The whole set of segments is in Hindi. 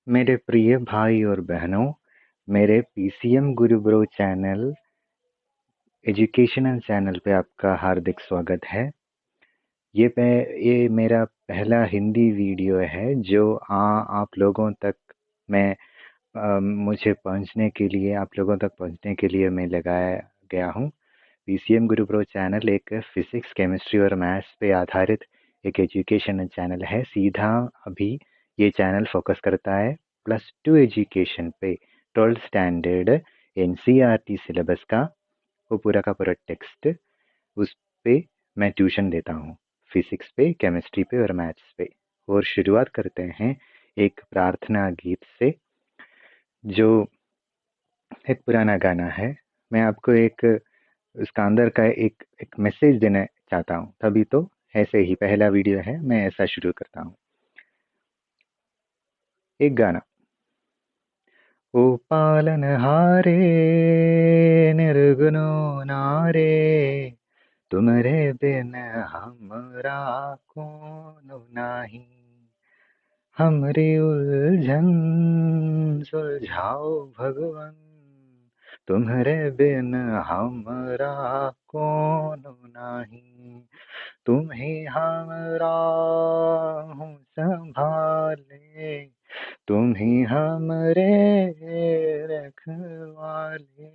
मेरे प्रिय भाई और बहनों, मेरे पीसीएम गुरु ब्रो चैनल, एजुकेशनल चैनल पे आपका हार्दिक स्वागत है। ये मेरा पहला हिंदी वीडियो है जो आप लोगों तक मैं मुझे पहुंचने के लिए आप लोगों तक पहुंचने के लिए मैं लगाया गया हूं। पीसीएम गुरु ब्रो चैनल एक फिजिक्स, केमिस्ट्री और मैथ्स पे आधारित एक एजुकेशनल चैनल है। सीधा अभी ये चैनल फोकस करता है +2 एजुकेशन पे, 12th स्टैंडर्ड एनसीईआरटी सिलेबस का वो पूरा का पूरा टेक्स्ट, उस पे मैं ट्यूशन देता हूँ, फिजिक्स पे, केमिस्ट्री पे और मैथ्स पे। और शुरुआत करते हैं एक प्रार्थना गीत से, जो एक पुराना गाना है। मैं आपको एक उसका अंदर का एक मैसेज देना चाहता हूँ, तभी तो ऐसे ही पहला वीडियो है, मैं ऐसा शुरू करता हूँ। एक गाना। ओ पालनहारे निर्गुणो नारे, तुमरे बिन हमरा कोनो नाही। हमरी उलझन सुलझाओ भगवन, तुम्हारे बिन हमरा कोनो नाही। तुम ही हमरा हूँ संभाले, तुम ही हमरे रखवाले,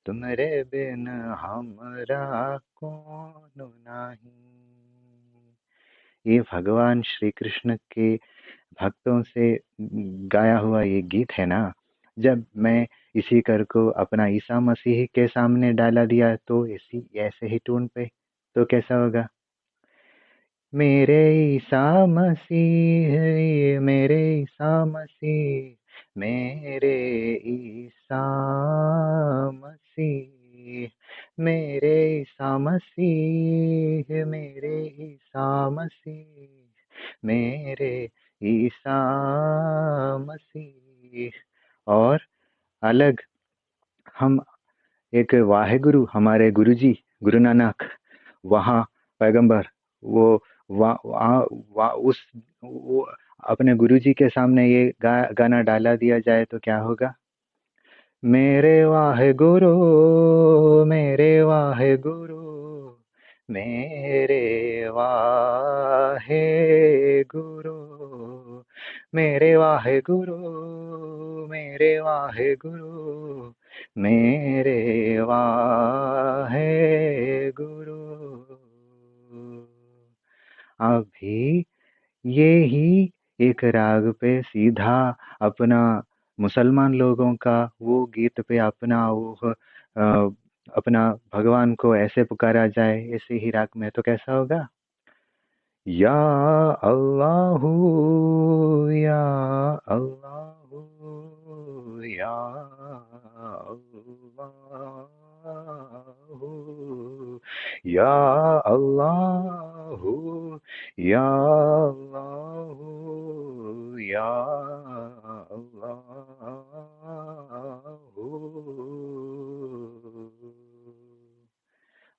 तुम्हारे बिन हमरा कोनो नाही। ये भगवान श्री कृष्ण के भक्तों से गाया हुआ ये गीत है ना। जब मैं इसी कर को अपना ईसा मसीह के सामने डाला दिया तो इसी ऐसे ही टून पे, तो कैसा होगा? मेरे ईसा मसीह, मेरे ईसा मसीह, मेरे ईसा मसीह, मेरे ईसा मसीह, मेरे ईसा मसीह, मेरे ईसा मसीह। और अलग हम एक वाहेगुरु, हमारे गुरुजी गुरु नानक, वहाँ पैगंबर, वो वो अपने गुरुजी के सामने ये गाना डाला दिया जाए तो क्या होगा? मेरे वाहे गुरु, मेरे वाहे गुरु, मेरे वाहे गुरु, मेरे वाहे गुरु, मेरे वाहे गुरु, मेरे वाहे गुरु। अभी ये ही एक राग पे सीधा अपना मुसलमान लोगों का वो गीत पे अपना वो अपना भगवान को ऐसे पुकारा जाए ऐसे ही राग में, तो कैसा होगा? या अल्लाहू, या अल्लाहू, या अल्लाहू, या अल्लाहू, या अल्लाहू, या अल्लाहू।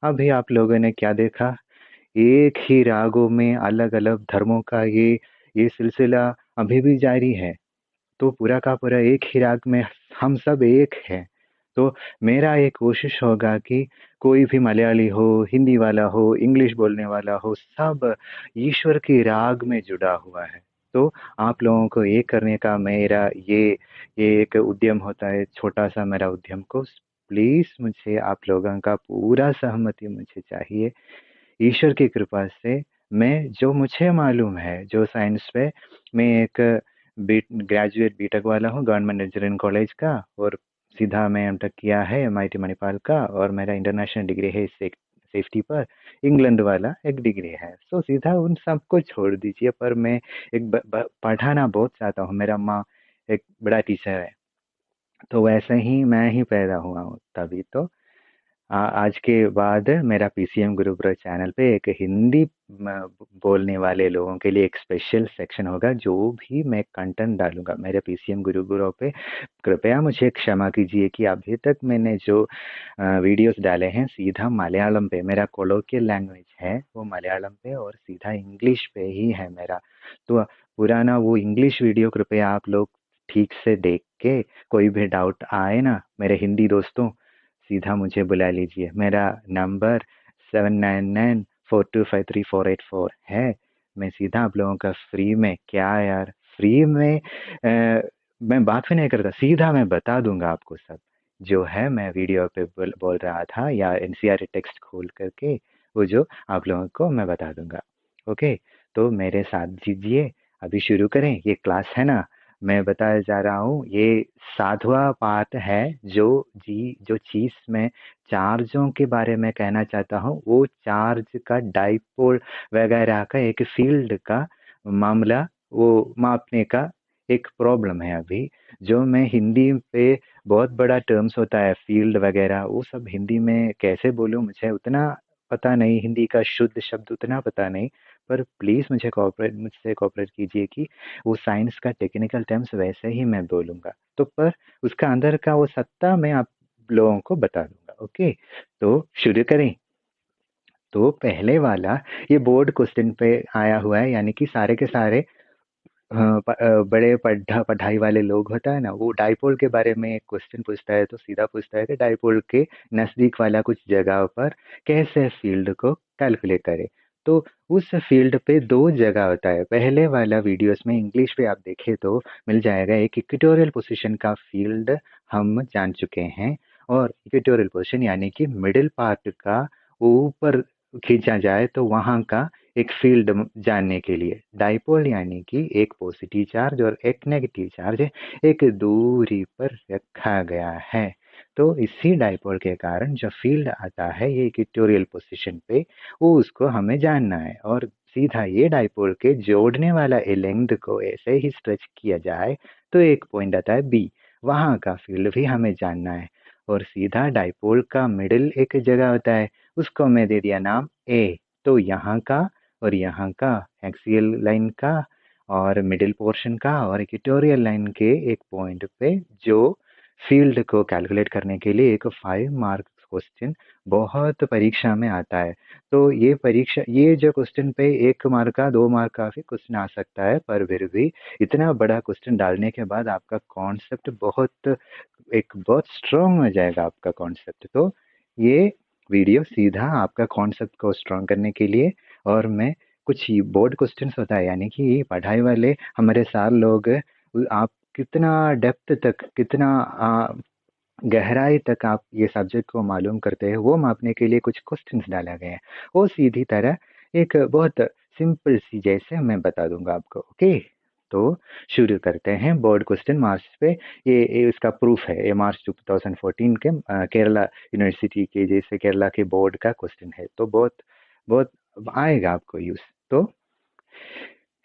अभी आप लोगों ने क्या देखा? एक ही रागों में अलग अलग धर्मों का ये सिलसिला अभी भी जारी है। तो पूरा का पूरा एक ही राग में हम सब एक हैं। तो मेरा ये कोशिश होगा कि कोई भी मलयाली हो, हिंदी वाला हो, इंग्लिश बोलने वाला हो, सब ईश्वर की राग में जुड़ा हुआ है। तो आप लोगों को ये करने का मेरा ये एक उद्यम होता है, छोटा सा मेरा उद्यम को प्लीज मुझे आप लोगों का पूरा सहमति मुझे चाहिए। ईश्वर की कृपा से मैं जो मुझे मालूम है, जो साइंस पे मैं एक ग्रेजुएट बीटेक वाला हूँ गवर्नमेंट इंजीनियरिंग कॉलेज का, और सीधा मैं एमटेक किया है एमआईटी मणिपाल का, और मेरा इंटरनेशनल डिग्री है सेफ्टी पर, इंग्लैंड वाला एक डिग्री है। सो सीधा उन सबको छोड़ दीजिए, पर मैं एक पढ़ाना बहुत चाहता हूँ। मेरा माँ एक बड़ा टीचर है, तो वैसे ही मैं ही पैदा हुआ हूँ, तभी तो आज के बाद मेरा पीसीएम गुरु ब्रो चैनल पे एक हिंदी बोलने वाले लोगों के लिए एक स्पेशल सेक्शन होगा। जो भी मैं कंटेंट डालूंगा मेरे पीसीएम गुरु ब्रो पे, कृपया मुझे क्षमा कीजिए कि अभी तक मैंने जो वीडियोस डाले हैं सीधा मलयालम पे, मेरा कोलोकियल लैंग्वेज है वो मलयालम पे, और सीधा इंग्लिश पे ही है मेरा। तो पुराना वो इंग्लिश वीडियो कृपया आप लोग ठीक से देख के कोई भी डाउट आए ना मेरे हिंदी दोस्तों, सीधा मुझे बुला लीजिए। मेरा नंबर 7994253484 है। मैं सीधा आप लोगों का फ्री में, क्या यार, फ्री में मैं बात भी नहीं करता, सीधा मैं बता दूंगा आपको सब जो है। मैं वीडियो पे बोल रहा था या एनसीईआरटी टेक्स्ट खोल करके वो जो आप लोगों को मैं बता दूंगा। ओके, तो मेरे साथ दीजिए, अभी शुरू करें। ये क्लास है ना, मैं बताया जा रहा हूँ, ये 7वां पार्ट है। जो चीज मैं चार्जों के बारे में कहना चाहता हूँ, वो चार्ज का डाइपोल वगैरह का एक फील्ड का मामला, वो मापने का एक प्रॉब्लम है अभी, जो मैं हिंदी पे बहुत बड़ा टर्म्स होता है फील्ड वगैरह, वो सब हिंदी में कैसे बोलूँ, मुझे उतना पता नहीं, हिंदी का शुद्ध शब्द उतना पता नहीं। पर प्लीज मुझसे कोऑपरेट कीजिए कि वो साइंस का टेक्निकल टर्म्स वैसे ही मैं बोलूंगा, तो पर उसका अंदर का वो सत्ता मैं आप लोगों को बता दूंगा। ओके, तो शुरू करें। तो पहले वाला ये बोर्ड क्वेश्चन पे आया हुआ है, यानी कि सारे के सारे बड़े पढ़ाई वाले लोग होता है ना, वो डाइपोल के बारे में एक क्वेश्चन पूछता है तो सीधा पूछता है कि डाइपोल के नजदीक वाला कुछ जगह पर कैसे फील्ड को कैलकुलेट करे। तो उस फील्ड पे दो जगह होता है। पहले वाला वीडियोस में इंग्लिश पे आप देखें तो मिल जाएगा, एक इक्वेटोरियल पोजीशन का फील्ड हम जान चुके हैं, और इक्वेटोरियल पोजीशन यानी कि मिडिल पार्ट का ऊपर खींचा जाए तो वहां का एक फील्ड जानने के लिए डाइपोल यानी कि एक पॉजिटिव चार्ज और एक नेगेटिव चार्ज एक दूरी पर रखा गया है। तो इसी डाइपोल के कारण जो फील्ड आता है ये इक्वेटोरियल पोजीशन पे, वो उसको हमें जानना है। और सीधा ये डाइपोल के जोड़ने वाला ए लेंथ को ऐसे ही स्ट्रेच किया जाए तो एक पॉइंट आता है बी, वहां का फील्ड भी हमें जानना है। और सीधा डाइपोल का मिडिल एक जगह होता है, उसको मैं दे दिया नाम ए। तो यहाँ का और यहाँ का एक्सियल लाइन का और मिडिल पोर्शन का और इक्वेटोरियल लाइन के एक पॉइंट पे जो फील्ड को कैलकुलेट करने के लिए एक 5 मार्क्स क्वेश्चन बहुत परीक्षा में आता है। तो ये परीक्षा, ये जो क्वेश्चन पे 1 मार्क का 2 मार्क का भी क्वेश्चन आ सकता है, पर फिर भी इतना बड़ा क्वेश्चन डालने के बाद आपका कॉन्सेप्ट बहुत स्ट्रांग हो जाएगा आपका कॉन्सेप्ट। तो ये वीडियो सीधा आपका कॉन्सेप्ट को स्ट्रांग करने के लिए, और मैं कुछ बोर्ड क्वेश्चंस होता है यानी कि पढ़ाई वाले हमारे सार लोग, आप कितना डेप्थ तक, कितना गहराई तक आप ये सब्जेक्ट को मालूम करते हैं, वो मापने के लिए कुछ क्वेश्चंस डाला गया है। वो सीधी तरह एक बहुत सिंपल सी जैसे मैं बता दूंगा आपको। ओके, तो शुरू करते हैं बोर्ड क्वेश्चन मार्क्स पे। ये इसका प्रूफ है, ये मार्च 2014 के केरला यूनिवर्सिटी के, जैसे केरला के बोर्ड का क्वेश्चन है, तो बहुत बहुत आएगा आपको यूज। तो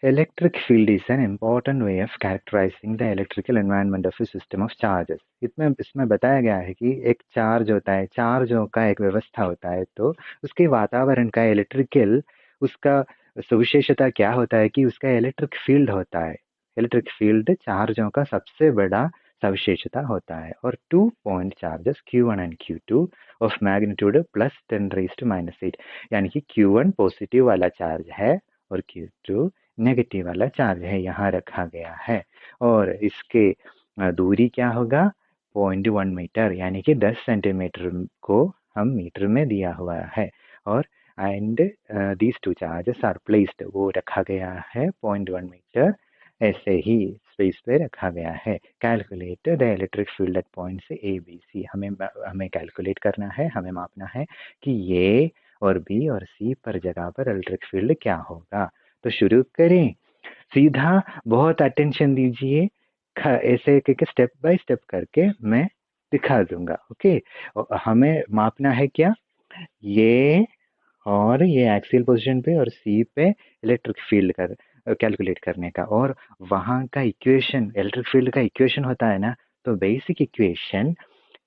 electric field is an important way of characterizing the electrical environment of a system of charges। इसमें बताया गया है कि एक चार्ज होता है, चार्जों का एक व्यवस्था होता है, तो उसके वातावरण का इलेक्ट्रिकल, उसका विशेषता क्या होता है कि उसका इलेक्ट्रिक फील्ड होता है। इलेक्ट्रिक फील्ड चार्जों का सबसे बड़ा सविशेषता होता है। और 2 point charges Q1 and Q2 of magnitude +10⁻⁸, यानी कि Q1 पॉजिटिव वाला चार्ज है और Q2 नेगेटिव वाला चार्ज है, यहाँ रखा गया है। और इसके दूरी क्या होगा, 0.1 मीटर, यानी कि 10 सेंटीमीटर को हम मीटर में दिया हुआ है। और and these two charges are placed, वो रखा गया है 0.1 मीटर, ऐसे ही स्पेस पे रखा गया है। Calculate the electric field eight point से ए बी सी, हमें कैलकुलेट करना है, हमें मापना है कि ये और बी और सी पर जगह पर इलेक्ट्रिक फील्ड क्या होगा। तो शुरू करें, सीधा बहुत अटेंशन दीजिए, ऐसे करके स्टेप बाय स्टेप करके मैं दिखा दूंगा। ओके, हमें मापना है क्या, ये और ये एक्सियल पोजीशन पे और सी पे इलेक्ट्रिक फील्ड का कैलकुलेट करने का। और वहां का इक्वेशन, इलेक्ट्रिक फील्ड का इक्वेशन होता है ना, तो बेसिक इक्वेशन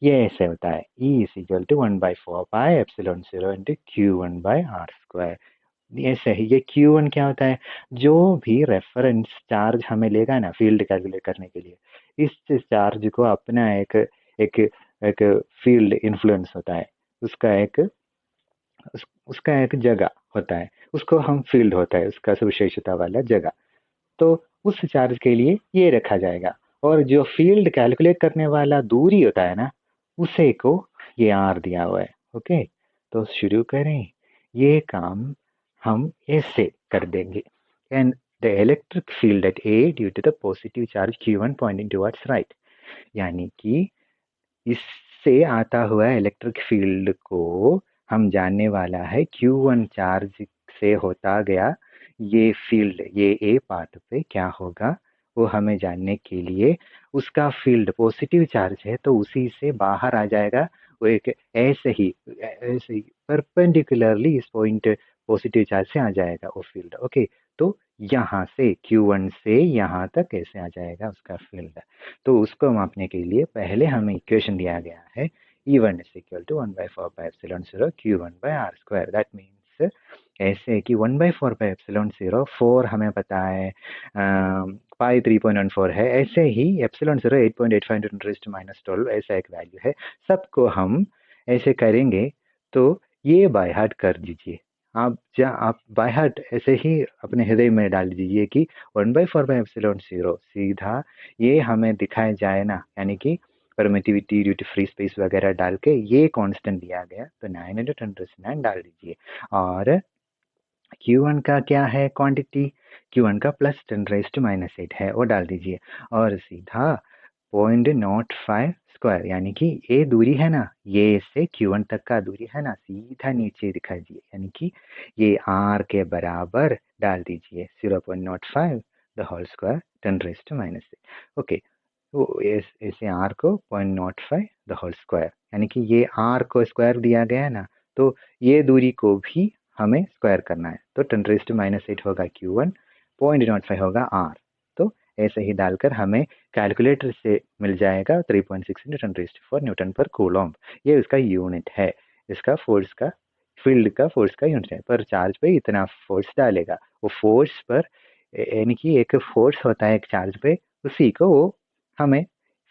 ये ऐसे होता है, E is equal to 1/4πε0 into Q1/r²। ऐसे ही ये Q1 क्या होता है, जो भी रेफरेंस चार्ज हमें लेगा ना फील्ड कैलकुलेट करने के लिए, इस चार्ज को अपना एक एक फील्ड इन्फ्लुएंस होता है, उसका एक उसका एक जगह होता है, उसको हम फील्ड होता है उसका विशेषता वाला जगह। तो उस चार्ज के लिए ये रखा जाएगा। और जो फील्ड कैलकुलेट करने वाला दूरी होता है ना, उसे को ये आर दिया हुआ है। ओके, तो शुरू करें। ये काम हम ऐसे कर देंगे। And the electric field at A due to the positive charge Q1 pointing towards right, यानी कि इससे आता हुआ इलेक्ट्रिक फील्ड को हम जानने वाला है Q1 चार्ज से होता गया ये फील्ड, ये ए पार्ट पे क्या होगा वो हमें जानने के लिए उसका फील्ड पॉजिटिव चार्ज है तो उसी से बाहर आ जाएगा। वो एक ऐसे ही परपेंडिकुलरली इस पॉइंट पॉजिटिव चार्ज से आ जाएगा वो फील्ड। ओके, तो यहाँ से Q1 से यहाँ तक कैसे आ जाएगा उसका फील्ड, तो उसको मापने के लिए पहले हमें इक्वेशन दिया गया है E1 is equal to 1/4 pi epsilon 0 Q1 by R square। That means ऐसे कि 1/4 pi epsilon 0, 4 हमें पता है, पाई 3.14 है, ऐसे ही एप्सिलॉन 0 8.85 × 10⁻12 ऐसा एक वैल्यू है। सबको हम ऐसे करेंगे तो ये बाय हार्ट कर दीजिए। आप बाय हार्ट ऐसे ही अपने हृदय में डाल दीजिए कि 1/4 pi epsilon 0 सीधा ये हमें दिखाया जाए ना, यानी कि permittivity due to free space वगैरह डाल के ये कांस्टेंट दिया गया तो 9×10⁹ डाल दीजिए। और Q1 का क्या है क्वांटिटी, Q1 का +10⁻8 है वो डाल दीजिए और सीधा 0.05 स्क्वायर, यानी कि ये दूरी है ना, ये से Q1 तक का दूरी है ना, सीधा नीचे दिखा दीजिए, यानी कि ये R के बराबर डाल दीजिए 0.05 द होल स्क्वायर 10⁻8। ओके, तो ऐसे R को 0.05 द होल स्क्वायर, यानी कि ये R को स्क्वायर दिया गया है ना, तो ये दूरी को भी हमें स्क्वायर करना है, तो 10⁻8 होगा Q1, 0.05 होगा R। तो ऐसे ही डालकर हमें कैलकुलेटर से मिल जाएगा 3.6 × 10⁻4 न्यूटन पर कूलम्ब। ये उसका यूनिट है, इसका फोर्स का, फील्ड का फोर्स का यूनिट है। पर चार्ज पे इतना फोर्स डालेगा, वो फोर्स पर, यानी कि एक फोर्स होता है एक चार्ज पे, उसी को वो हमें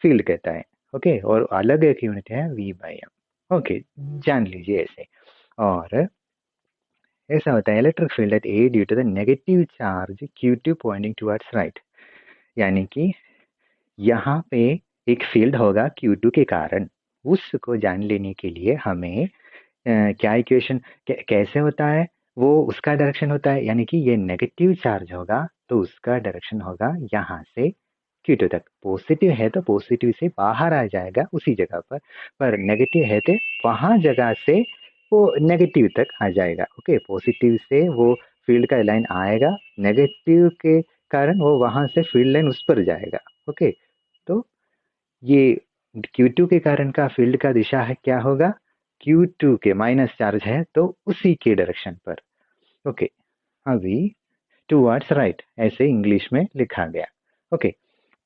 फील्ड कहता है। ओके, और अलग एक यूनिट है V/m। ओके, जान लीजिए ऐसे। और ऐसा होता है electric field at A due to the negative charge Q2 pointing towards right, यानी कि यहाँ पे एक फील्ड होगा Q2 के कारण। उसको जान लेने के लिए हमें क्या इक्वेशन कैसे होता है, वो उसका डायरेक्शन होता है, यानी कि ये नेगेटिव चार्ज होगा तो उसका डायरेक्शन होगा यहाँ से Q2 तक। पॉजिटिव है तो पॉजिटिव से बाहर आ जाएगा उसी जगह पर नेगेटिव है तो वहाँ जगह से वो नेगेटिव तक आ जाएगा। ओके, पॉजिटिव से वो फील्ड का लाइन आएगा, नेगेटिव के कारण वो वहाँ से फील्ड लाइन उस पर जाएगा। ओके, तो ये Q2 के कारण का फील्ड का दिशा है क्या होगा, Q2 के माइनस चार्ज है तो उसी के डायरेक्शन पर। ओके, अभी टुवर्ड्स राइट ऐसे इंग्लिश में लिखा गया। ओके,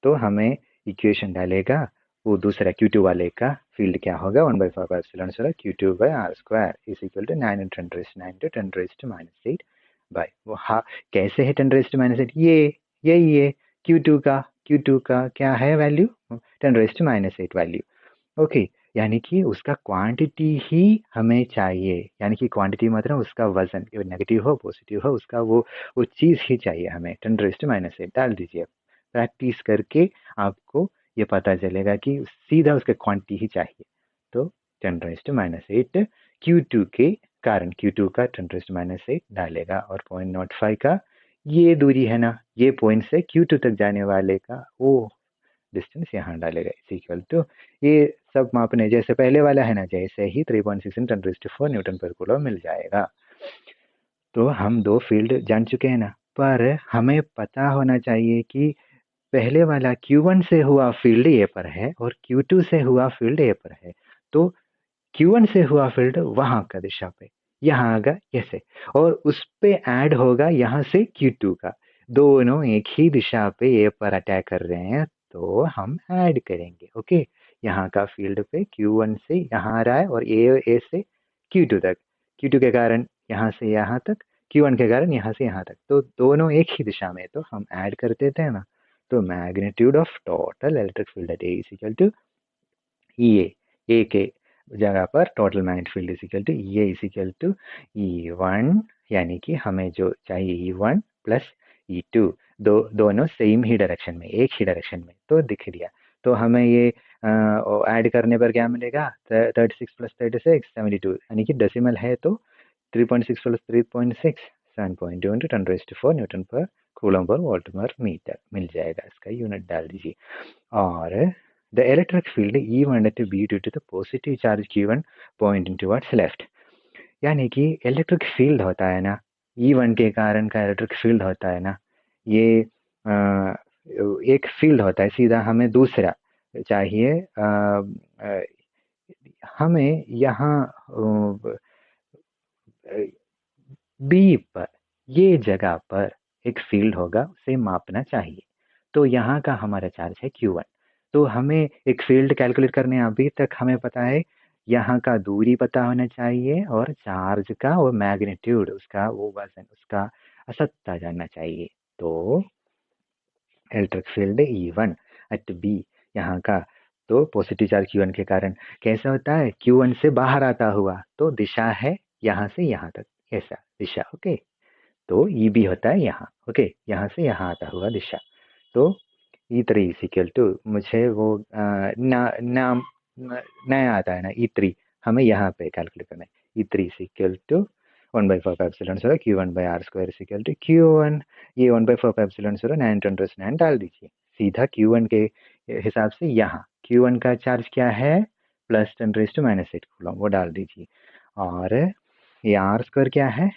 तो हमें इक्वेशन डालेगा वो दूसरा Q2 वाले का फील्ड क्या होगा, 1/4 pi epsilon 0 Q2/R square is equal to 9 × 10⁻9 to 10⁻8 bye वो कैसे है 10⁻8, ये यही है Q2 का क्या है वैल्यू, 10⁻8 वैल्यू। ओके, यानी कि उसका क्वांटिटी ही हमें चाहिए, यानी कि क्वांटिटी मतलब उसका वजन, नेगेटिव हो पॉजिटिव हो उसका वो चीज़ ही चाहिए हमें। 10⁻8 डाल दीजिए, प्रैक्टिस करके आपको ये पता चलेगा कि सीधा उसका क्वांटिटी ही चाहिए। तो 10⁻8 Q2 के कारण, Q2 का 10⁻8 डालेगा और 0.05 का ये दूरी है ना, ये पॉइंट से Q2 तक जाने वाले का वो डिस्टेंस यहाँ डालेगा इज इक्वल टू, ये सब मापने जैसे पहले वाला है ना, जैसे ही 3.6 × 10⁻4 न्यूटन पर कूलम मिल जाएगा। तो हम दो फील्ड जान चुके हैं ना, पर हमें पता होना चाहिए कि पहले वाला Q1 से हुआ फील्ड ए पर है और Q2 से हुआ फील्ड ए पर है, तो Q1 से हुआ फील्ड वहां का दिशा पे यहाँ आगा ऐसे, और उस पे ऐड होगा यहाँ से Q2 का, दोनों एक ही दिशा पे ए पर अटैक कर रहे हैं तो हम ऐड करेंगे। ओके, यहाँ का फील्ड पे Q1 से यहाँ आ रहा है और ए से Q2 तक, Q2 के कारण यहाँ से यहाँ तक, Q1 के कारण यहाँ से यहाँ तक, तो दोनों एक ही दिशा में, तो हम ऐड कर देते हैं ना। तो magnitude of total electric field at A is equal to A के जगह पर total magnetic field is equal to ये इज इक्वल टू E1, यानी कि हमें जो चाहिए E1 प्लस E2 दोनों सेम ही डायरेक्शन में, एक ही डायरेक्शन में, तो दिख दिया। तो हमें ये ऐड करने पर क्या मिलेगा, 36 + 36 72, यानी कि डेसिमल है तो 3.6 + 3.6 7.2 × 10⁴ न्यूटन पर कूलम पर वोल्ट पर मीटर मिल जाएगा। इसका यूनिट डाल दीजिए। और the electric field E1 at B due to the positive charge Q1 pointing towards left, यानी कि इलेक्ट्रिक फील्ड होता है ना, E1 के कारण का इलेक्ट्रिक फील्ड होता है ना, ये एक फील्ड होता है सीधा, हमें दूसरा चाहिए। हमें यहाँ बी पर, ये जगह पर एक फील्ड होगा, उसे मापना चाहिए। तो यहाँ का हमारा चार्ज है Q1। तो हमें एक फील्ड कैलकुलेट करने, अभी तक हमें पता है यहाँ का दूरी पता होना चाहिए और चार्ज का वो मैग्नीट्यूड, उसका वो वजन, उसका असत्ता जानना चाहिए। तो electric field E1 eight B यहाँ का, तो पॉजिटिव चार्ज Q1 के कारण कैसे होता है, Q1 से बाहर आता हुआ, तो दिशा है यहाँ से यहाँ तक, ऐसा दिशा। ओके, तो ई बी होता है यहाँ। ओके, यहाँ से यहाँ आता हुआ दिशा। तो E3 इक्वल टू, मुझे वो नाम नया आता है ना E3, हमें यहाँ पे कैलकुलेट करना है। E3 equal to 1/4πε0 Q1/r² equal to Q1, ये 1/4πε0 9×9 डाल दीजिए सीधा Q1 के हिसाब से। यहाँ Q1 का चार्ज क्या है, +10⁻⁸ कूलम, वो डाल दीजिए। और ये r² क्या है,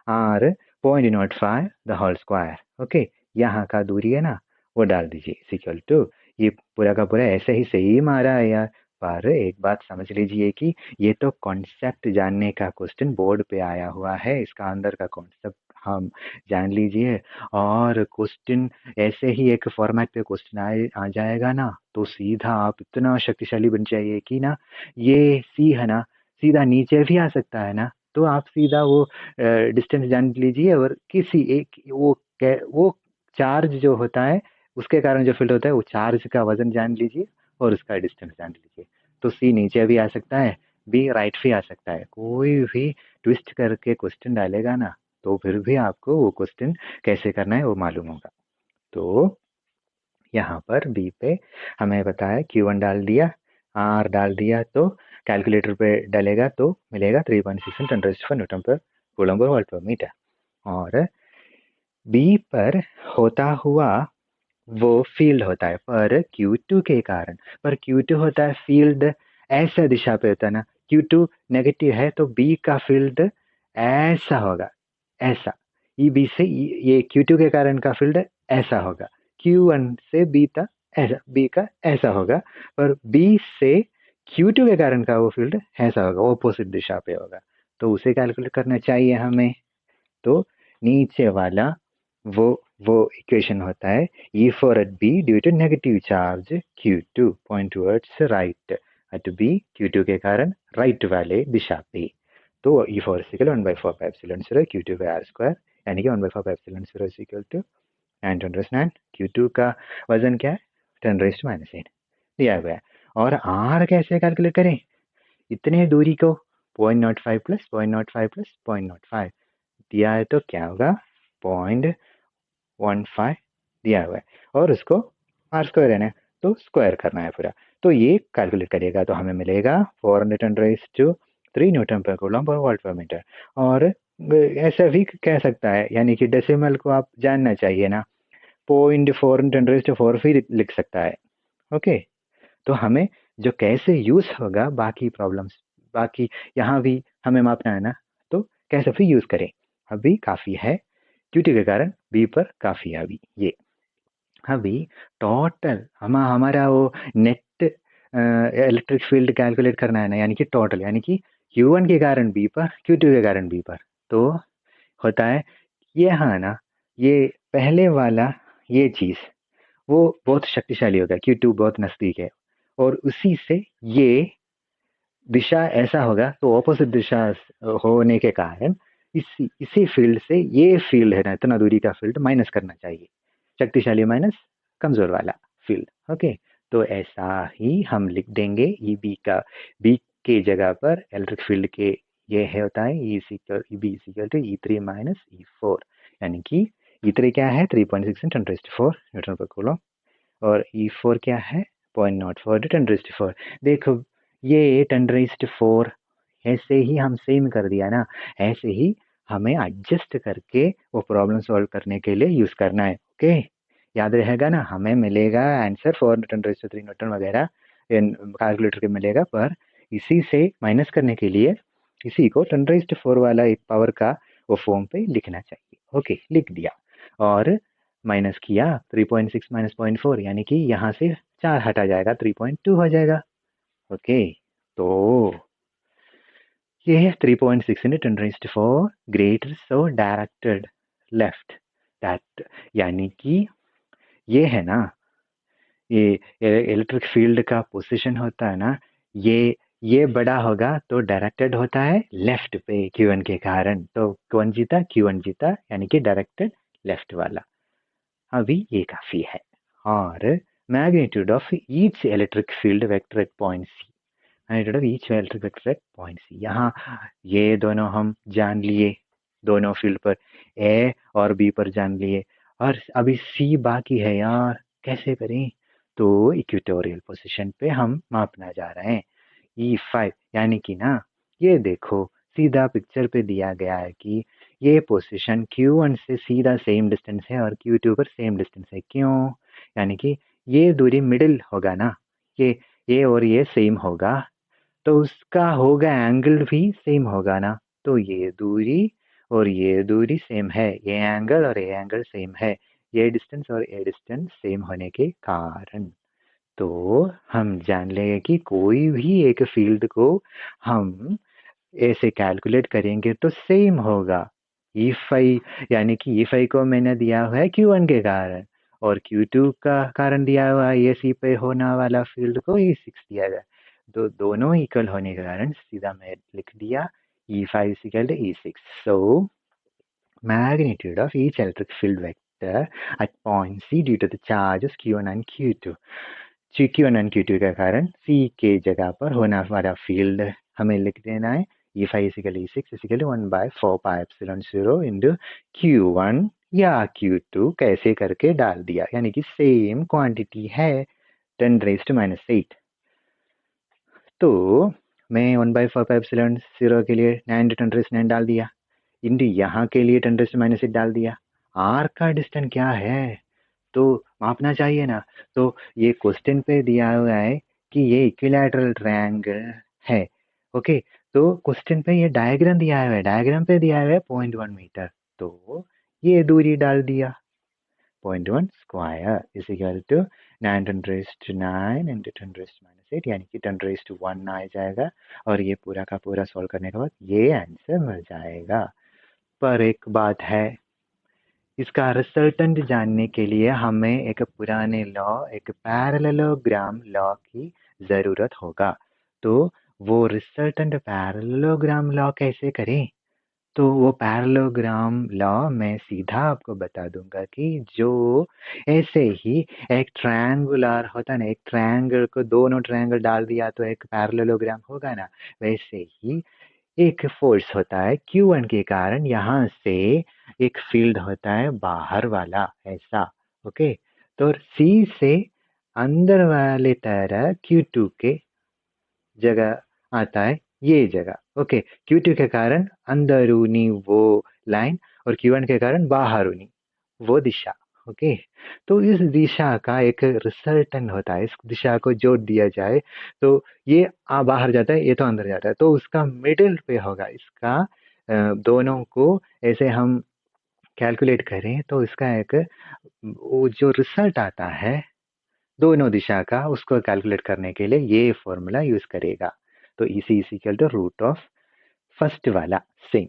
r 0.05 the whole square. Okay, यहाँ का दूरी है ना, वो डाल दीजिए इक्वल टू, ये पूरा का पूरा ऐसे ही सही मारा है यार। पर एक बात समझ लीजिए कि ये तो कॉन्सेप्ट जानने का क्वेश्चन बोर्ड पे आया हुआ है, इसका अंदर का कॉन्सेप्ट हम जान लीजिए। और क्वेश्चन ऐसे ही एक फॉर्मेट पे क्वेश्चन आ जाएगा ना, तो सीधा आप इतना शक्तिशाली बन जाइए कि ना, ये सी है ना, सीधा नीचे भी आ सकता है ना, तो आप सीधा वो डिस्टेंस जान लीजिए और किसी एक वो चार्ज जो होता है उसके कारण जो फील्ड होता है, वो चार्ज का वजन जान लीजिए और उसका डिस्टेंस जान लीजिए। तो सी नीचे भी आ सकता है, बी राइट भी आ सकता है, कोई भी ट्विस्ट करके क्वेश्चन डालेगा ना, तो फिर भी आपको वो क्वेश्चन कैसे करना है वो मालूम होगा। तो यहाँ पर बी पे हमें बताया Q1 डाल दिया, R डाल दिया, तो कैलकुलेटर पे डालेगा तो मिलेगा 3.6 × 10⁻⁴ न्यूटन पर कूलम पर वोल्ट पर मीटर। और बी पर होता हुआ वो फील्ड होता है पर Q2 के कारण, पर Q2 होता है फील्ड ऐसा दिशा पे होता है ना, Q2 नेगेटिव है तो B का फील्ड ऐसा होगा, ऐसा। ई बी से ये Q2 के कारण का फील्ड ऐसा होगा, Q1 से B तक ऐसा, B का ऐसा होगा, पर B से Q2 के कारण का वो फील्ड ऐसा होगा, ऑपोजिट दिशा पे होगा। तो उसे कैलकुलेट करना चाहिए हमें। तो नीचे वाला वो इक्वेशन होता है E4 at B due to negative charge Q2 point towards right at B, Q2 के कारण राइट वाले दिशा पे। तो E4 इक्वल 1/4πε0 Q2/r², यानी कि 1/4πε0 इक्वल टू 9×9। Q2 का वजन क्या है, 10⁻⁸ दिया गया है। और R कैसे कैलकुलेट करें, इतने दूरी को 0.05 + 0.05 + 0.05 दिया है, तो क्या होगा 0.15 दिया हुआ है, और उसको r² है ना, तो स्क्वायर करना है पूरा। तो ये कैलकुलेट करिएगा तो हमें मिलेगा 410⁻³ न्यूटन पर कूलम पर वोल्ट पर मीटर। और ऐसा भी कह सकता है, यानी कि डेसिमल को आप जानना चाहिए ना, 0.410⁻⁴ भी लिख सकता है। ओके, तो हमें जो कैसे यूज होगा, बाकी प्रॉब्लम्स, बाकी यहाँ भी हमें मापना है ना, तो कैसे भी यूज करें। अभी काफी है, Q2 के कारण बी पर काफी है अभी ये। अभी टोटल हमारा वो नेट इलेक्ट्रिक फील्ड कैलकुलेट करना है ना, यानी कि टोटल, यानी कि Q1 के कारण बी पर, Q2 के कारण बी पर, तो होता है ये, हाँ ना, ये पहले वाला ये चीज वो बहुत शक्तिशाली होगा, Q2 बहुत नजदीक है, और उसी से ये दिशा ऐसा होगा, तो ऑपोजिट दिशा होने के कारण इसी फील्ड से ये फील्ड है ना, इतना दूरी का फील्ड माइनस करना चाहिए, शक्तिशाली माइनस कमजोर वाला फील्ड। ओके, तो ऐसा ही हम लिख देंगे ई बी का, बी के जगह पर इलेक्ट्रिक फील्ड के ये है होता है E B equal to E3 - E4, यानी कि E3 क्या है 3.6 × 10⁴ न्यूटन पर कूलम, और E4 क्या है 0.04 × 10⁴। देखो ये 10⁴ ऐसे ही हम सेम कर दिया ना, ऐसे ही हमें एडजस्ट करके वो प्रॉब्लम सॉल्व करने के लिए यूज करना है। ओके, याद रहेगा ना, हमें मिलेगा आंसर 4×10⁵ न्यूटन वगैरह कैलकुलेटर के मिलेगा, पर इसी से माइनस करने के लिए इसी को 10⁴ वाला एक पावर का वो फॉर्म पे लिखना चाहिए। ओके, लिख दिया और माइनस किया 3.6 माइनस 0.4, यानी कि यहाँ से 4 हटा जाएगा 3.2 हो जाएगा। ओके, तो ये 3.6 × 10⁴ greater so directed left, that यानी कि ये है ना, ये इलेक्ट्रिक फील्ड का पोजीशन होता है ना, ये बड़ा होगा तो डायरेक्टेड होता है लेफ्ट पे Q1 के कारण, तो कौन जीता, Q1 जीता, यानी कि डायरेक्टेड लेफ्ट वाला। अभी ये काफी है। और magnitude of each electric field vector at point C, magnitude of each electric vector at point C, यहाँ ये दोनों हम जान लिए, दोनों फील्ड पर ए और बी पर जान लिए, और अभी सी बाकी है यार, कैसे करें, तो इक्वेटोरियल पोजीशन पे हम मापना जा रहे हैं E5, यानी कि ना ये देखो सीधा पिक्चर पे दिया गया है कि ये पोजीशन Q1 से सीधा सेम डिस्टेंस है और Q2 पर सेम डिस्टेंस है। क्यों, यानी कि ये दूरी मिडिल होगा ना, ये और ये सेम होगा, तो उसका होगा एंगल भी सेम होगा ना, तो ये दूरी और ये दूरी सेम है, ये एंगल और ये एंगल सेम है, ये डिस्टेंस और ये डिस्टेंस सेम होने के कारण तो हम जान लेंगे कि कोई भी एक फील्ड को हम ऐसे कैलकुलेट करेंगे तो सेम होगा। E5 यानी कि E5 को मैंने दिया हुआ है Q1 के कारण, और Q2 का कारण दिया हुआ है AC पे होने वाला फील्ड को E6 दिया गया, तो दोनों इक्वल होने के कारण सीधा मैं लिख दिया E5 = E6। So magnitude of each electric field vector at point C due to the charges Q1 and Q2, Q1 and Q2 के कारण C के जगह पर होने वाला फील्ड हमें लिख देना है E5 = E6 = 1/4πε0 into Q1 या Q2 कैसे करके डाल दिया, यानी कि सेम क्वांटिटी है 10⁻⁻8, तो मैं 1/4πε0 के लिए 9 × 10⁻9 डाल दिया, इंटू यहाँ के लिए 10⁻⁸ डाल दिया। आर का डिस्टेंस क्या है तो मापना चाहिए ना, तो ये क्वेश्चन पे दिया हुआ है कि ये इक्विलैटरल ट्रायंगल है। ओके, तो क्वेश्चन पे ये डायग्राम दिया हुआ है, डायग्राम पे दिया हुआ है 0.1 मीटर, तो ये दूरी डाल दिया 0.1 स्क्वायर = 9 × 10⁻⁸, यानी कि 10⁻1 आ जाएगा, और ये पूरा का पूरा सॉल्व करने के बाद ये आंसर मिल जाएगा। पर एक बात है, इसका रिजल्टेंट जानने के लिए हमें एक पुराने लॉ, एक पैरेललोग्राम लॉ की ज़रूरत होगा। तो वो रिजल्टेंट पैरेललोग्राम लॉ कैसे करें, तो वो पैरेललोग्राम लॉ मैं सीधा आपको बता दूंगा कि जो ऐसे ही एक ट्रायंगुलर होता है ना, एक ट्रायंगल को दोनों ट्रायंगल डाल दिया तो एक पैरेललोग्राम होगा ना, वैसे ही एक फोर्स होता है Q1 के कारण, यहाँ से एक फील्ड होता है बाहर वाला ऐसा। ओके, तो C से अंदर वाले तरह Q2 के जगह आता है ये जगह। ओके, Q2 के कारण अंदरूनी वो लाइन और Q1 के कारण बाहरूनी वो दिशा। ओके, तो इस दिशा का एक रिजल्टेंट होता है, इस दिशा को जोड़ दिया जाए तो ये बाहर जाता है, ये तो अंदर जाता है, तो उसका मिडिल पे होगा इसका। दोनों को ऐसे हम कैलकुलेट करें तो इसका एक वो जो रिजल्ट आता है दोनों दिशा का, उसको कैलकुलेट करने के लिए ये फॉर्मूला यूज करेगा। तो इसी = फर्स्ट वाला सेम,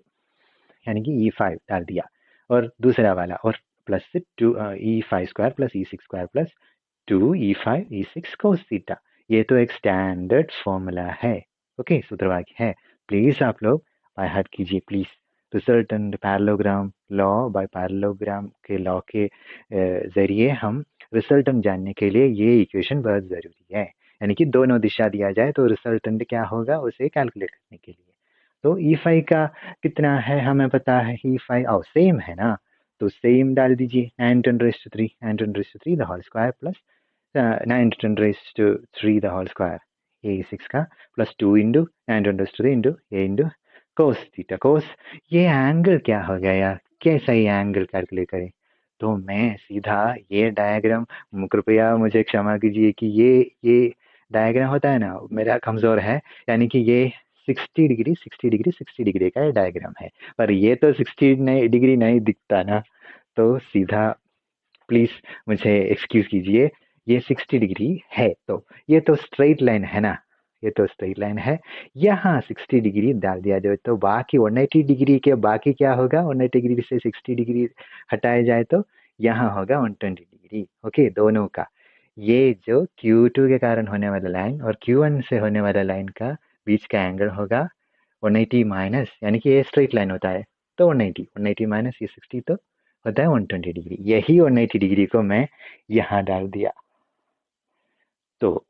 यानी कि E5 डाल दिया, और दूसरा वाला और plus 2 E5² + E6² + 2 E5 E6 cos theta, ये तो एक स्टैंडर्ड फॉर्मूला है। ओके, सूत्रवाक्य है, प्लीज आप लोग बाय हार्ट कीजिए please. Resultant parallelogram law, by parallelogram के लॉ के जरिए हम रिजल्टेंट जानने के लिए ये इक्वेशन बहुत जरूरी है, यानी कि दोनों दिशा दिया जाए तो रिजल्टेंट क्या होगा उसे कैलकुलेट करने के लिए। तो E5 का कितना है हमें पता है, E5 सेम है ना, तो सेम डाल दीजिए 9×10⁻³ 9×10⁻³ the whole square plus 9×10⁻³ the whole square, ये 6 का plus 2 into 9×10⁻³ into A into cos theta cos. ये एंगल क्या हो गया यार, कैसा ये एंगल कैलकुलेट करें? तो मैं सीधा ये डायग्राम, कृपया मुझे क्षमा कीजिए कि ये डायग्राम होता है ना, मेरा कमजोर है, यानी कि ये 60 डिग्री 60 डिग्री 60 डिग्री का डायग्राम है, पर ये तो 60 डिग्री नहीं दिखता ना, तो सीधा प्लीज मुझे एक्सक्यूज कीजिए, ये 60 डिग्री है, तो ये तो स्ट्रेट लाइन है ना, ये तो स्ट्रेट लाइन है, यहाँ 60 डिग्री डाल दिया जाए तो बाकी 180 डिग्री के बाकी क्या होगा, 180 डिग्री से 60 डिग्री हटाया जाए तो यहाँ होगा 120 डिग्री। ओके, दोनों का ये जो Q2 के कारण होने वाला लाइन और Q1 से होने वाला लाइन का बीच का एंगल होगा 180 माइनस, यानी कि ये स्ट्रेट लाइन होता है तो 180 माइनस ये 60 तो होता है 120 डिग्री। यही 180 डिग्री को मैं यहाँ डाल दिया। तो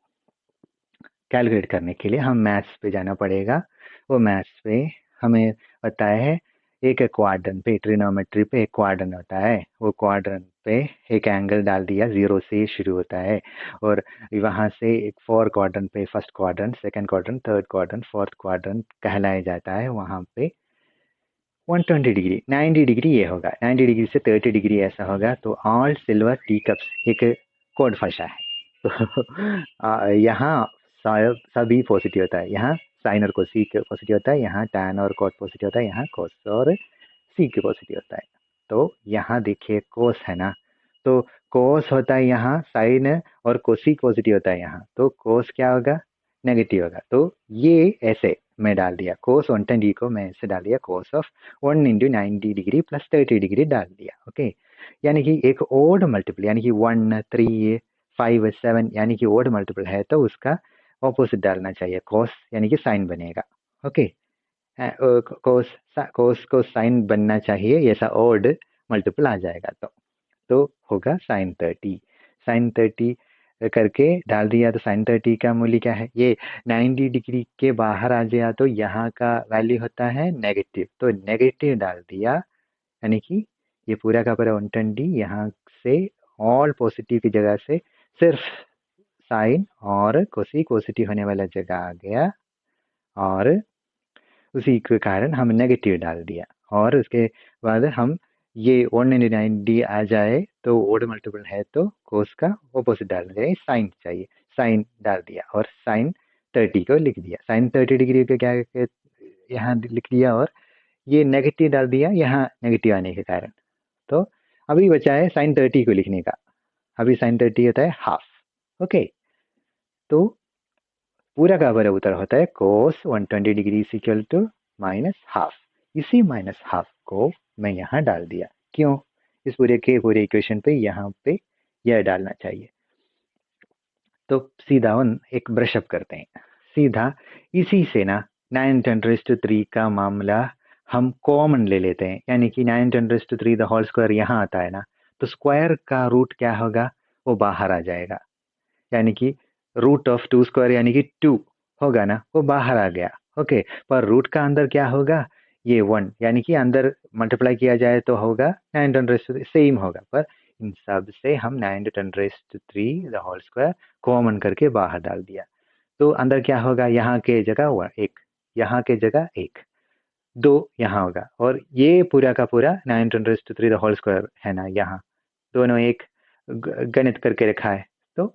कैलकुलेट करने के लिए हम मैथ्स पे जाना पड़ेगा। वो मैथ्स पे हमें बताया है एक क्वाड्रेंट पे, ट्रिग्नोमेट्री पे एक क्वाड्रेंट होता है, वो क्वाड्रेंट पे एक एंगल डाल दिया, 0 से शुरू होता है और वहाँ से एक 4 क्वाड्रेंट पे, first quadrant, second quadrant, third quadrant, fourth quadrant कहलाया जाता है, वहाँ पे 120 डिग्री 90 डिग्री ये होगा, 90 डिग्री से 30 डिग्री ऐसा होगा, तो ऑल सिल्वर टी कप्स एक कोड फंसा है। तो यहाँ सभी पॉजिटिव होता है, यहाँ साइन और कोसिक पॉजिटिव होता है, यहाँ टैन और कॉट पॉजिटिव होता है, यहाँ कोस और सीक पॉजिटिव होता है। तो यहाँ देखिए कोस है ना, तो कोस होता है यहाँ साइन और कोसिक पॉजिटिव होता है यहाँ, तो कोस क्या होगा, नेगेटिव होगा। तो ये ऐसे मैं डाल दिया, कोस 120 को मैं ऐसे डाल दिया, cos of 1 into 90 degree plus 30 degree डाल दिया। ओके, यानी कि एक ओड मल्टीपल, यानी कि 1 3 5 7, यानी कि ओड मल्टीपल है तो उसका ऑपोजिट डालना चाहिए, कोस यानी कि साइन बनेगा। ओके, कोस कोस को साइन बनना चाहिए, ऐसा ओड मल्टीपल आ जाएगा तो होगा साइन 30। साइन 30 करके डाल दिया तो साइन 30 का मूल्य क्या है, ये 90 डिग्री के बाहर आ गया तो यहाँ का वैल्यू होता है नेगेटिव, तो नेगेटिव डाल दिया, यानी कि ये पूरा का पूरा 120 यहाँ से ऑल पॉजिटिव की जगह से सिर्फ साइन और कोसिक पॉजिटिव होने वाला जगह आ गया, और उसी के कारण हम नेगेटिव डाल दिया, और उसके बाद हम ये 190 आ जाए तो ओड मल्टीपल है तो कोस का ऑपोजिट डालना चाहिए, साइन चाहिए, साइन डाल दिया और साइन 30 को लिख दिया, साइन 30 डिग्री को क्या यहाँ लिख दिया, और ये नेगेटिव डाल दिया यहाँ नेगेटिव आने के कारण। तो अभी बचा है साइन 30 को लिखने का, अभी साइन 30 होता है हाफ। ओके, तो पूरा का पूरा उत्तर होता है cos 120 degree equal to minus half. इसी माइनस हाफ को मैं यहाँ डाल दिया, क्यों, इस पूरे के पूरे इक्वेशन पे यहाँ पे यह डालना चाहिए। तो सीधा एक ब्रशअप करते हैं, सीधा इसी से ना 9×10⁻³ का मामला हम कॉमन ले लेते हैं, यानी कि 9×10⁻³ द होल स्क्वायर यहाँ आता है ना, तो स्क्वायर का रूट क्या होगा, वो बाहर आ जाएगा, यानी कि रूट ऑफ 2 स्क्वायर यानी कि 2 होगा ना, वो बाहर आ गया। ओके, पर रूट का अंदर क्या होगा, ये 1, यानी कि अंदर मल्टीप्लाई किया जाए तो होगा 9×10⁻³ सेम होगा, पर इन सब से हम 9×10⁻³ द होल स्क्वायर कॉमन करके बाहर डाल दिया, तो अंदर क्या होगा, यहाँ के जगह 1, यहाँ के जगह 1, 2 यहाँ होगा, और ये पूरा का पूरा 9×10⁻³ द होल स्क्वायर है ना, यहाँ दोनों एक गणित करके रखा है तो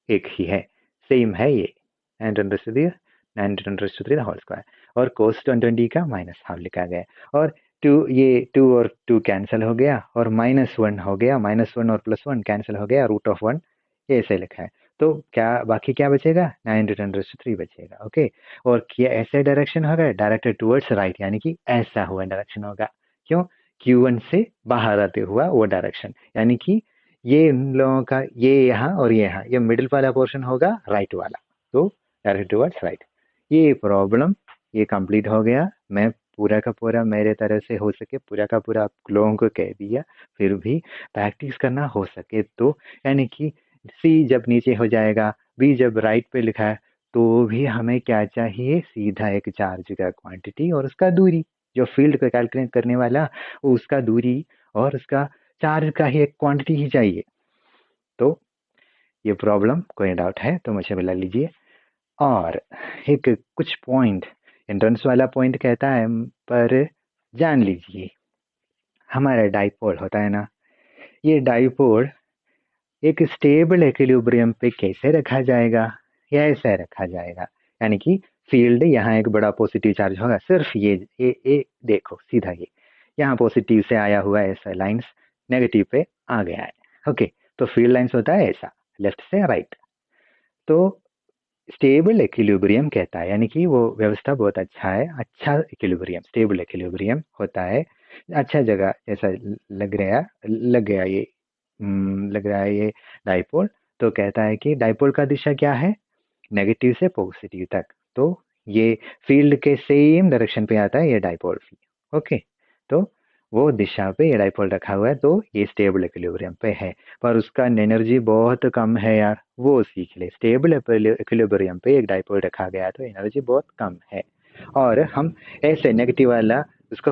एक ही है, सेम है ये 9×10⁻³ द होल स्क्वायर, और कोस 120 का माइनस हाफ लिखा गया, और 2 ये 2 और 2 कैंसिल हो गया, और -1 हो गया, -1 और +1 कैंसिल हो गया, √1 ये ऐसे लिखा है, तो क्या बाकी क्या बचेगा, 9×10⁻³ बचेगा। ओके, और क्या ऐसे डायरेक्शन होगा, डायरेक्टेड टुवर्ड्स राइट, यानी कि ऐसा हुआ डायरेक्शन होगा, क्यों, Q1 से बाहर आते हुआ वो डायरेक्शन, यानी कि ये इन लोगों का ये यहाँ और ये यहाँ, ये मिडिल वाला पोर्शन होगा राइट वाला, तो डायरेक्ट टुवर्ड्स राइट। ये प्रॉब्लम ये कंप्लीट हो गया, मैं पूरा का पूरा मेरे तरह से हो सके पूरा का पूरा आप लोगों को कह दिया, फिर भी प्रैक्टिस करना हो सके तो, यानी कि सी जब नीचे हो जाएगा, बी जब राइट पे लिखा है, तो भी हमें क्या चाहिए, सीधा एक चार्ज का क्वांटिटी और उसका दूरी, जो फील्ड को कैलकुलेट करने वाला उसका दूरी और उसका चार्ज का ही एक क्वांटिटी ही चाहिए। तो ये प्रॉब्लम कोई डाउट है तो मुझे बता लीजिए। और एक कुछ पॉइंट एंट्रेंस वाला पॉइंट कहता है, पर जान लीजिए हमारा डाइपोल होता है ना, ये डाइपोल एक स्टेबल इक्विलिब्रियम पे कैसे रखा जाएगा, या ऐसे रखा जाएगा, यानी कि फील्ड यहाँ एक बड़ा पॉजिटिव चार्ज होगा, सिर्फ ये देखो सीधा ये यहाँ पॉजिटिव से आया हुआ ऐसा लाइंस नेगेटिव पे आ गया है। ओके, तो फील्ड लाइंस होता है ऐसा लेफ्ट से राइट। तो स्टेबल इक्विलिब्रियम कहता है, यानी कि वो व्यवस्था बहुत अच्छा है, अच्छा इक्विलिब्रियम, स्टेबल इक्विलिब्रियम होता है, अच्छा जगह जैसा लग गया ये लग रहा है ये डाइपोल। तो कहता है कि डाइपोल का दिशा क्या है, नेगेटिव से पॉजिटिव तक। तो ये फील्ड के सेम डायरेक्शन पे आता है ये डाइपोल। ओके, तो वो दिशा पे ये डाइपोल रखा हुआ है, तो ये स्टेबल इक्विलिब्रियम पे है, पर उसका एनर्जी बहुत कम है यार, वो सीख ले। स्टेबल इक्विलिब्रियम पे एक डाइपोल रखा गया तो एनर्जी बहुत कम है, और हम ऐसे नेगेटिव वाला उसको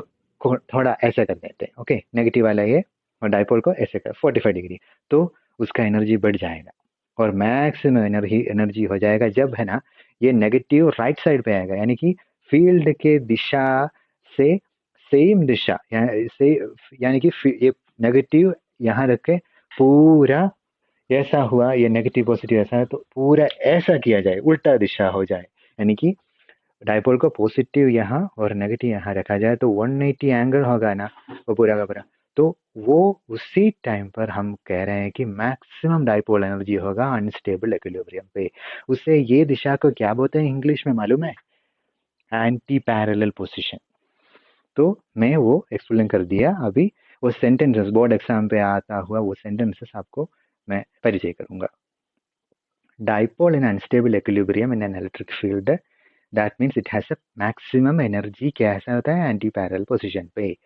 थोड़ा ऐसा कर देते हैं। ओके, नेगेटिव वाला ये और डाइपोल को ऐसे कर 45 डिग्री, तो उसका एनर्जी बढ़ जाएगा और मैक्सिमम एनर्जी हो जाएगा जब है ना ये नेगेटिव राइट साइड पे आएगा, यानी कि फील्ड के दिशा से सेम दिशा से, यानी कि ये नेगेटिव यहाँ रख के पूरा ऐसा हुआ, ये नेगेटिव पॉजिटिव ऐसा है तो पूरा ऐसा किया जाए, उल्टा दिशा हो जाए, यानी कि डाइपोल को पॉजिटिव यहाँ और नेगेटिव यहाँ रखा जाए तो 180 एंगल होगा ना वो पूरा का पूरा। तो वो उसी टाइम पर हम कह रहे हैं कि मैक्सिमम डाइपोल एनर्जी होगा अनस्टेबल इक्विलिब्रियम पे। उसे ये दिशा को क्या बोलते हैं इंग्लिश में मालूम है, एंटी पैरेलल पोजीशन। तो मैं वो एक्सप्लेन कर दिया अभी, वो सेंटेंसेस बोर्ड एग्जाम पे आता हुआ वो सेंटेंसेस आपको मैं परिचय करूंगा। Dipole in unstable equilibrium in an electric field, that means it has a maximum energy कैसा होता है एंटी पैरेलल पोजीशन पे।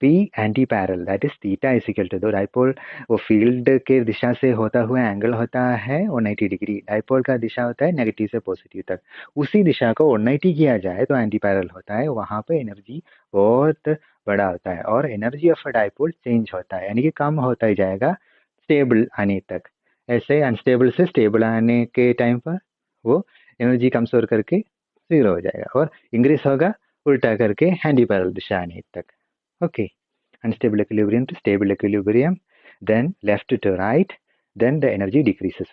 P anti parallel that is theta is equal to, दो डाइपोल वो फील्ड के दिशा से होता हुआ एंगल होता है 180 डिग्री, डाइपोल का दिशा होता है नेगेटिव से पॉजिटिव तक, उसी दिशा को 180 किया जाए तो एंटी पैरेलल होता है, वहां पे एनर्जी बहुत बड़ा होता है और energy of a dipole change होता है, यानी कि कम होता ही जाएगा स्टेबल आने तक। ऐसे अनस्टेबल से स्टेबल आने के टाइम पर वो एनर्जी कमजोर करके जीरो हो जाएगा और इंक्रीज होगा उल्टा करके एंटी पैरेलल दिशा आने तक। Okay, unstable equilibrium to stable equilibrium, then left to right, then the energy decreases.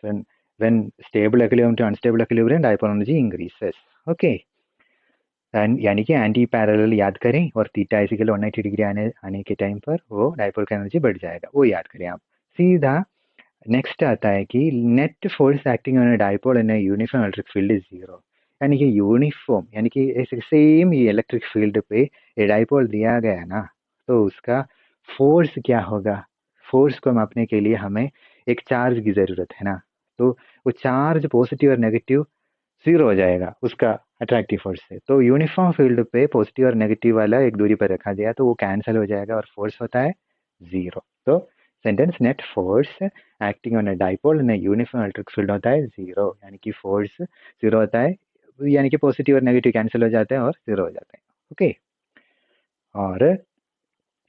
When stable equilibrium to unstable equilibrium, dipole energy increases. Okay, and यानी कि एंटी पैरेलल याद करें और थीटा इज इक्वल 180 डिग्री आने के टाइम पर वो डाइपोल का एनर्जी बढ़ जाएगा, वो याद करें आप सीधा। नेक्स्ट आता है कि net force acting on a dipole in a uniform electric field is zero, यानी कि यूनिफॉर्म यानी कि ऐसे सेम ये इलेक्ट्रिक फील्ड पे ये डाइपोल दिया गया ना, तो उसका फोर्स क्या होगा, फोर्स को मापने के लिए हमें एक चार्ज की जरूरत है ना, तो वो चार्ज पॉजिटिव और नेगेटिव जीरो हो जाएगा उसका अट्रैक्टिव फोर्स से। तो यूनिफॉर्म फील्ड पे पॉजिटिव और नेगेटिव वाला एक दूरी पर रखा गया तो वो कैंसिल हो जाएगा और फोर्स होता है जीरो। तो sentence net force acting on a dipole in a uniform electric field होता है जीरो, यानी कि फोर्स जीरो होता है, यानी कि पॉजिटिव और नेगेटिव कैंसिल हो जाते हैं और जीरो हो जाते हैं। ओके, और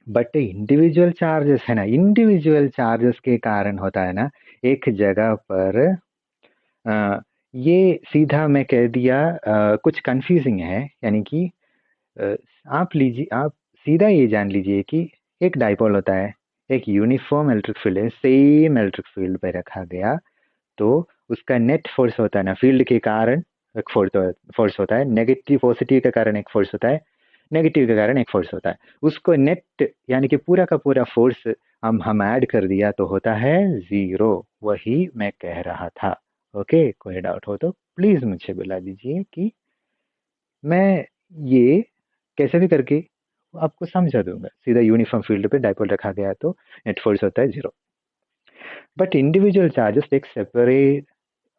बट इंडिविजुअल चार्जेस है ना, इंडिविजुअल चार्जेस के कारण होता है ना एक जगह पर अ, ये सीधा मैं कह दिया कुछ कंफ्यूजिंग है, यानी कि अ, आप सीधा ये जान लीजिए कि एक डाइपोल होता है, एक यूनिफॉर्म इलेक्ट्रिक फील्ड है, सेम इलेक्ट्रिक फील्ड पे रखा गया, तो उसका नेट फोर्स होता है ना, फील्ड के कारण एक फोर्स होता है, नेगेटिव पॉजिटिव के कारण एक फोर्स होता है, नेगेटिव के कारण एक फोर्स होता है, उसको नेट यानी कि पूरा का पूरा फोर्स हम ऐड कर दिया तो होता है जीरो, वही मैं कह रहा था। ओके, कोई डाउट हो तो प्लीज मुझे बता दीजिए कि मैं ये कैसे भी करके आपको समझा दूंगा। सीधा यूनिफॉर्म फील्ड पे डाइपोल रखा गया तो नेट फोर्स होता है zero, but individual charges take separate,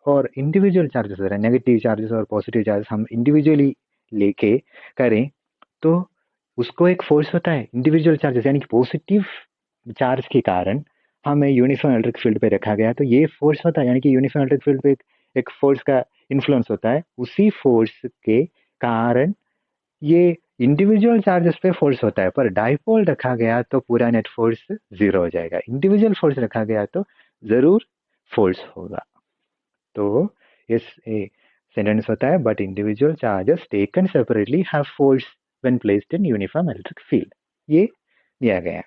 और इंडिविजुअल चार्जेस नेगेटिव चार्जेस और पॉजिटिव चार्जेस हम इंडिविजुअली लेके करें तो उसको एक फोर्स होता है इंडिविजुअल चार्जेस, यानी कि पॉजिटिव चार्ज के कारण हमें यूनिफॉर्म इलेक्ट्रिक फील्ड पे रखा गया तो ये फोर्स होता है, यानी कि यूनिफॉर्म इलेक्ट्रिक फील्ड पे एक फोर्स का इन्फ्लुएंस होता है, उसी फोर्स के कारण ये इंडिविजुअल चार्जेस पे फोर्स होता है, पर डाइपोल रखा गया तो पूरा नेट फोर्स 0 हो जाएगा। इंडिविजुअल फोर्स रखा गया तो जरूर फोर्स होगा। तो इस सेंटेंस होता है, but individual charges taken separately have force when placed in uniform electric field. ये दिया गया।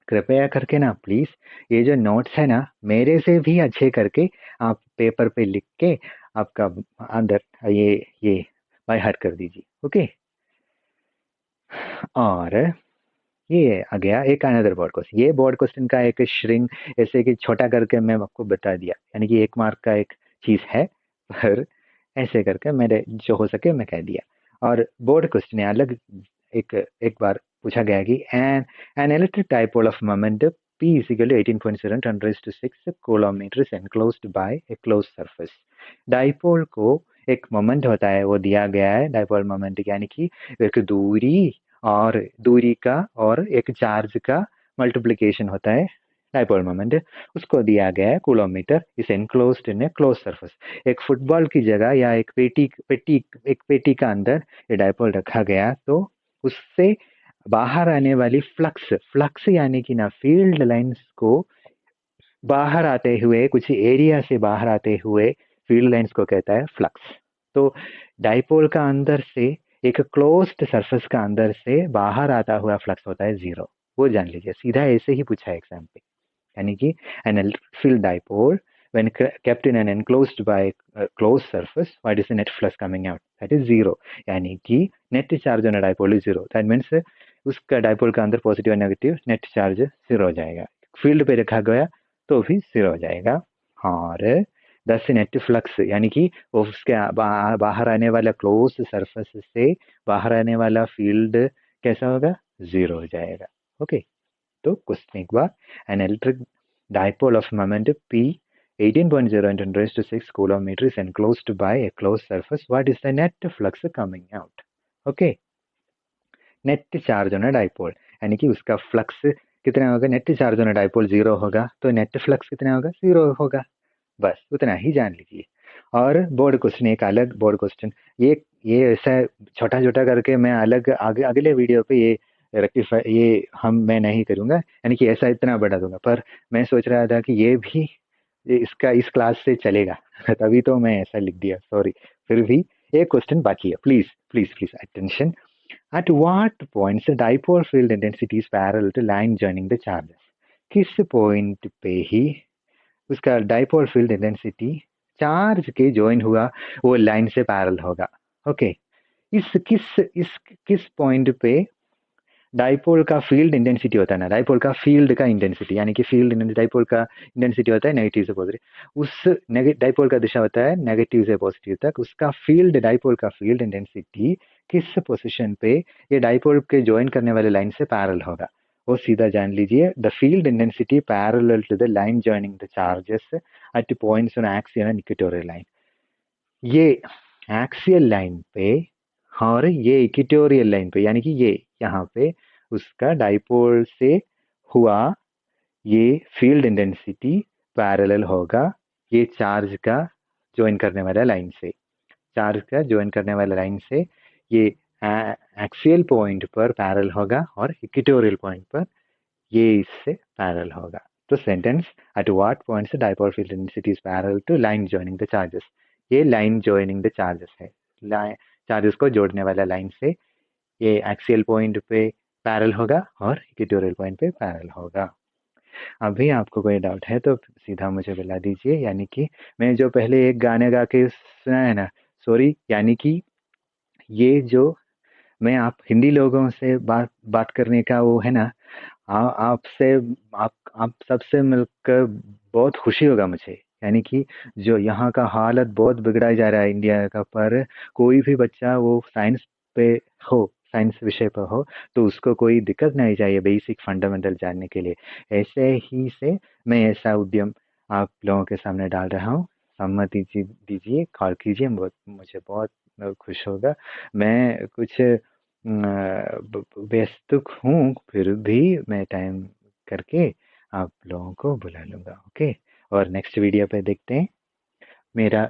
कृपया करके ना प्लीज ये जो नोट्स है ना मेरे से भी अच्छे करके आप पेपर पे लिख के आपका अंदर ये बाय हार्ट कर दीजिए। ओके। और ये आ गया एक अनदर बोर्ड क्वेश्चन। ये बोर्ड क्वेश्चन का एक श्रिंक ऐसे कि छोटा करके मैं आपको बता दिया, यानी कि 1 मार्क का एक चीज है, पर ऐसे करके मेरे जो हो सके मैं कह दिया। और बोर्ड क्वेश्चन है अलग, एक एक बार पूछा गया कि N electric dipole of moment P is equal to 18.7 10 raised to 6 coulometers enclosed by a closed surface। Dipole को एक मोमेंट होता है, वो दिया गया है डाइपोल मोमेंट, यानी कि एक दूरी का और एक चार्ज का मल्टीप्लिकेशन होता है डाइपोल मोमेंट। उसको दिया गया है किलोमीटर, इस एनक्लोज्ड इन ए क्लोज सरफेस। एक फुटबॉल की जगह या एक पेटी का अंदर ये डाइपोल रखा गया, तो उससे बाहर आने वाली फ्लक्स यानी कि ना फील्ड लाइंस को बाहर आते हुए, कुछ एरिया से बाहर आते हुए फील्ड लाइंस को कहता है फ्लक्स। तो डाइपोल का अंदर से एक क्लोज्ड सरफेस का अंदर से बाहर आता हुआ फ्लक्स होता है 0। वो जान लीजिए, सीधा ऐसे ही पूछा है एग्जाम पे। यानी कि N electric field dipole when kept in an enclosed by a closed surface, what is the net flux coming out? That is 0। यानी कि net charge on dipole is 0। That means उसका डाइपोल का अंदर पॉजिटिव और नेगेटिव नेट चार्ज 0 हो जाएगा। फील्ड पे रखा गया तो भी 0 हो जाएगा। और 10 नेट फ्लक्स यानी कि उसके बाहर आने वाला क्लोज सरफेस से बाहर आने वाला फील्ड कैसा होगा? 0 हो जाएगा। ओके। तो क्वेश्चन एक बार, an electric dipole of moment P 18.0 × 10 raised to 6 coulometer is enclosed by a closed surface. What is the net flux coming out? Okay. Net charge होना डाइपोल यानी कि उसका फ्लक्स कितना होगा? नेट चार्ज होना डाइपोल 0 होगा तो नेट फ्लक्स कितना होगा? 0 होगा। बस उतना ही जान लीजिए। और बोर्ड क्वेश्चन, एक अलग बोर्ड क्वेश्चन, ये ऐसा छोटा छोटा करके मैं अलग अगले वीडियो पे ये रेक्टिफाई मैं नहीं करूंगा, यानी कि ऐसा इतना बढ़ा दूंगा। पर मैं सोच रहा था कि ये भी इसका इस क्लास से चलेगा तभी तो मैं ऐसा लिख दिया, सॉरी। फिर भी एक क्वेश्चन बाकी है, please please please attention. At what points the dipole field intensity is parallel to line joining the charges? किस पॉइंट पे ही उसका डाइपोल फील्ड इंटेंसिटी चार्ज के ज्वाइन हुआ वो लाइन से पैरेलल होगा? ओके। इस पॉइंट पे डाइपोल का फील्ड इंटेंसिटी होता है ना, डाइपोल का फील्ड का इंटेंसिटी, यानी कि फील्ड डाइपोल का इंटेंसिटी होता है नेगेटिव से पॉजिटिव। उस डाइपोल का दिशा होता है नेगेटिव से पॉजिटिव तक। उसका फील्ड डाइपोल का फील्ड इंटेंसिटी किस पोजीशन पे ये डाइपोल के ज्वाइन करने वाले लाइन से पैरेलल होगा? वो सीधा जान लीजिए, the field intensity parallel to the line joining the charges at points on axial and equatorial line. ये एक्सियल लाइन पे और ये इक्वेटोरियल लाइन पे, यानी कि ये यहाँ पे उसका डाइपोल से हुआ ये फील्ड इंटेंसिटी पैरेलल होगा ये चार्ज का ज्वाइन करने वाला लाइन से। चार्ज का ज्वाइन करने वाला लाइन से ये एक्सियल पॉइंट पर पैरेलल होगा और इक्वेटोरियल पॉइंट पर ये इससे पैरेलल होगा। तो sentence, at what points the dipole field intensity is parallel to line joining the charges. ये लाइन जॉइनिंग द चार्जेस है, चार्जेस को जोड़ने वाला लाइन से ये एक्सियल पॉइंट पे पैरेलल होगा और इक्वेटोरियल पॉइंट पे पैरेलल होगा। अभी आपको कोई डाउट है तो सीधा मुझे बता दीजिए। यानी कि मैं जो पहले एक गाने गा के सुना है ना, सॉरी, यानी कि ये जो मैं आप हिंदी लोगों से बात करने का वो है ना, आपसे आप सबसे मिलकर बहुत खुशी होगा मुझे। यानी कि जो यहाँ का हालत बहुत बिगड़ा जा रहा है इंडिया का, पर कोई भी बच्चा वो साइंस पे हो, साइंस विषय पर हो, तो उसको कोई दिक्कत नहीं चाहिए बेसिक फंडामेंटल जानने के लिए। ऐसे ही से मैं ऐसा उद्यम आप लोगों के सामने डाल रहा हूँ। सम्मति दीजिए, कॉल कीजिए, मुझे बहुत खुश होगा। मैं कुछ व्यस्त हूँ, फिर भी मैं टाइम करके आप लोगों को बुला लूँगा। ओके। और नेक्स्ट वीडियो पे देखते हैं। मेरा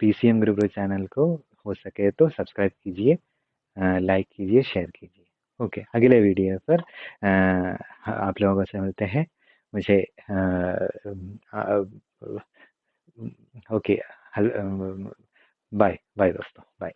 PCM गुरुकुल चैनल को हो सके तो सब्सक्राइब कीजिए। लाइक कीजिए, शेयर कीजिए। ओके, अगले वीडियो पर आप लोगों से मिलते हैं। मुझे ओके, बाय बाय दोस्तों, बाय।